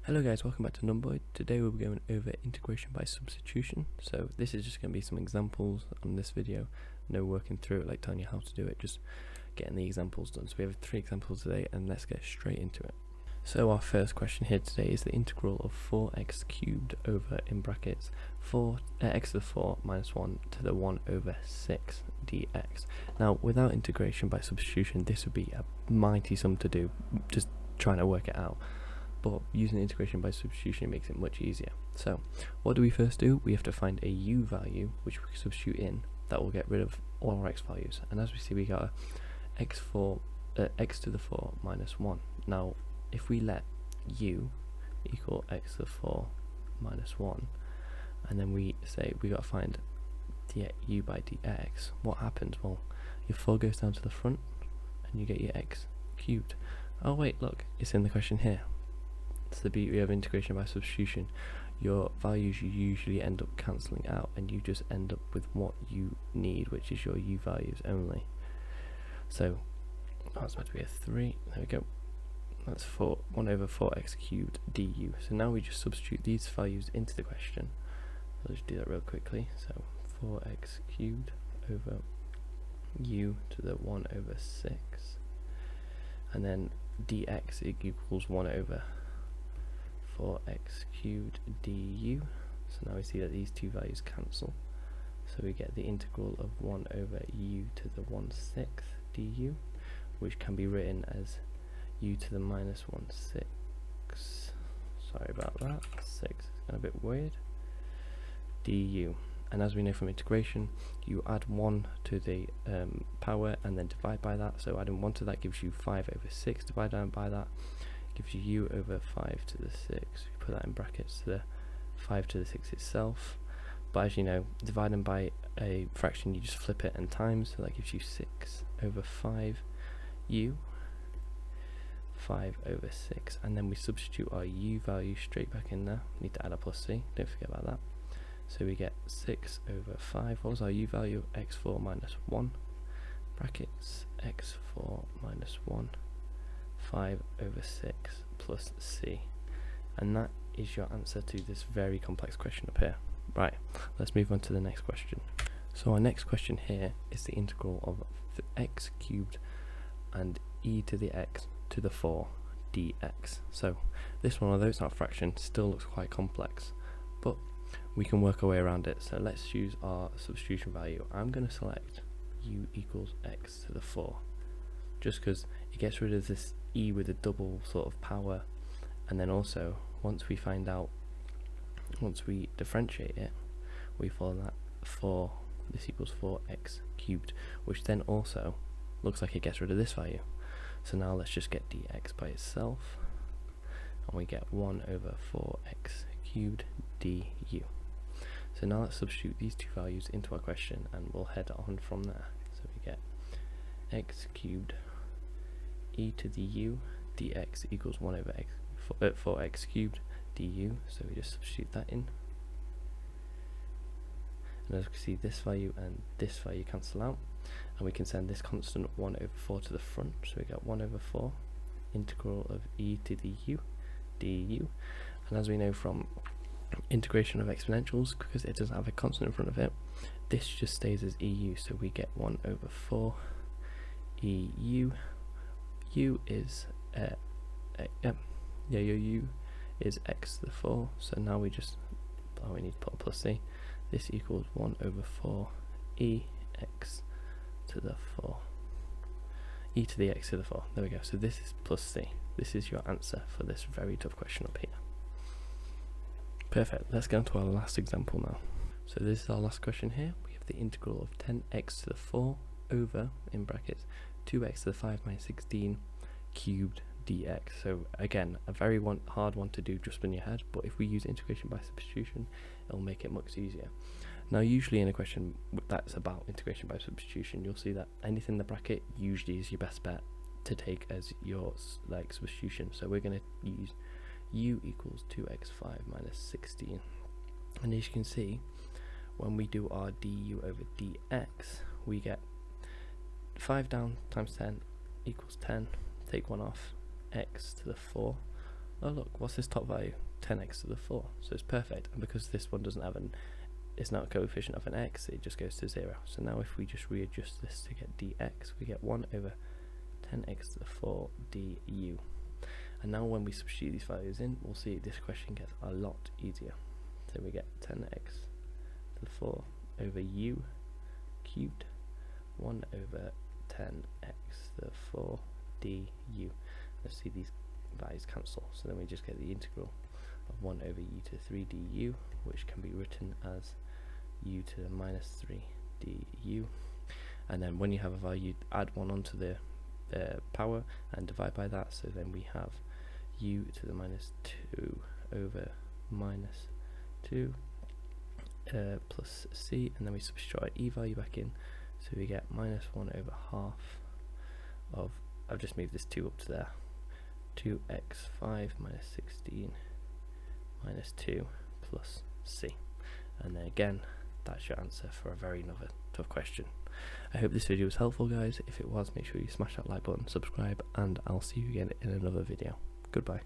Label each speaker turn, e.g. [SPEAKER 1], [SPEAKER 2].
[SPEAKER 1] Hello guys, welcome back to Numboid. Today we'll be going over integration by substitution. So this is just going to be some examples on this video. No working through it, like telling you how to do it, just getting the examples done. So we have 3 examples today and let's get straight into it. So our first question here today is the integral of 4x cubed over, in brackets, x to the 4 minus 1 to the 1 over 6 dx. Now without integration by substitution this would be a mighty sum to do, just trying to work it out. But using integration by substitution makes it much easier. So what do we first do? We have to find a u value which we can substitute in that will get rid of all our x values, and as we see we got a x to the 4 minus 1. Now if we let u equal x to the 4 minus 1 and then we say we got to find u by dx, what happens? Well, your 4 goes down to the front and you get your x cubed. Oh wait, look, it's in the question here. It's the beauty of integration by substitution. Your values usually end up cancelling out and you just end up with what you need, which is your u values only. So that's meant to be a 3, there we go. That's 1 over 4x cubed du. So now we just substitute these values into the question. I'll just do that real quickly. So 4x cubed over u to the 1 over 6, and then dx equals 1 over 4x cubed du. So now we see that these two values cancel, so we get the integral of 1 over u to the 1/6 du, which can be written as u to the minus 1/6. Sorry about that, 6 is a bit weird, du. And as we know from integration, you add 1 to the power and then divide by that. So adding 1 to that gives you 5 over 6 divided by that gives you u over 5 to the 6. You put that in brackets to the 5 to the 6 itself. But as you know, dividing by a fraction, you just flip it and times, so that gives you 6 over 5 u, 5 over 6, and then we substitute our u value straight back in there. We need to add a plus c, don't forget about that. So we get 6 over 5. What was our u value? x4 minus 1, brackets, x4 minus 1, 5 over 6 plus c. And that is your answer to this very complex question up here. Right, let's move on to the next question. So our next question here is the integral of x cubed and e to the x to the 4 dx. So this one, although it's not a fraction, still looks quite complex, but we can work our way around it. So let's use our substitution value. I'm going to select u equals x to the 4, just because it gets rid of this e with a double sort of power, and then also once we differentiate it, we follow that 4, this equals 4x cubed, which then also looks like it gets rid of this value. So now let's just get dx by itself, and we get 1 over 4x cubed du. So now let's substitute these two values into our question and we'll head on from there. So we get x cubed e to the u dx equals 1 over 4x cubed du. So we just substitute that in, and as you can see, this value and this value cancel out, and we can send this constant 1 over 4 to the front. So we get 1 over 4 integral of e to the u du. And as we know from integration of exponentials, because it doesn't have a constant in front of it, this just stays as eu. So we get 1 over 4 eu. U is your u is x to the 4. So now we just we need to put a plus c. This equals 1 over 4 ex to the 4, e to the x to the 4. There we go. So this is plus c. This is your answer for this very tough question up here. Perfect. Let's get on to our last example now. So this is our last question here. We have the integral of 10x to the 4 over, in brackets, 2x to the 5 minus 16 cubed dx. So again, a very hard one to do just in your head, but if we use integration by substitution, it'll make it much easier. Now usually in a question that's about integration by substitution, you'll see that anything in the bracket usually is your best bet to take as your substitution. So we're going to use u equals 2x5 minus 16, and as you can see, when we do our du over dx, we get 5 down times 10 equals 10, take 1 off, x to the 4 oh look, what's this top value? 10x to the 4. So it's perfect. And because this one doesn't have it's not a coefficient of an x, it just goes to 0. So now if we just readjust this to get dx, we get 1 over 10x to the 4 du. And now when we substitute these values in, we'll see this question gets a lot easier. So we get 10x to the 4 over u cubed, 1 over 10x to the 4 du. Let's see these values cancel, so then we just get the integral of 1 over u to 3 du, which can be written as u to the minus 3 du. And then when you have a value, add 1 onto the power and divide by that, so then we have u to the minus 2 over minus 2 plus c, and then we substitute our e value back in, so we get minus 1 over half of, I've just moved this 2 up to there, 2x5 minus 16 minus 2 plus c. And then again, that's your answer for a very another tough question. I hope this video was helpful, guys. If it was, make sure you smash that like button, subscribe, and I'll see you again in another video. Goodbye.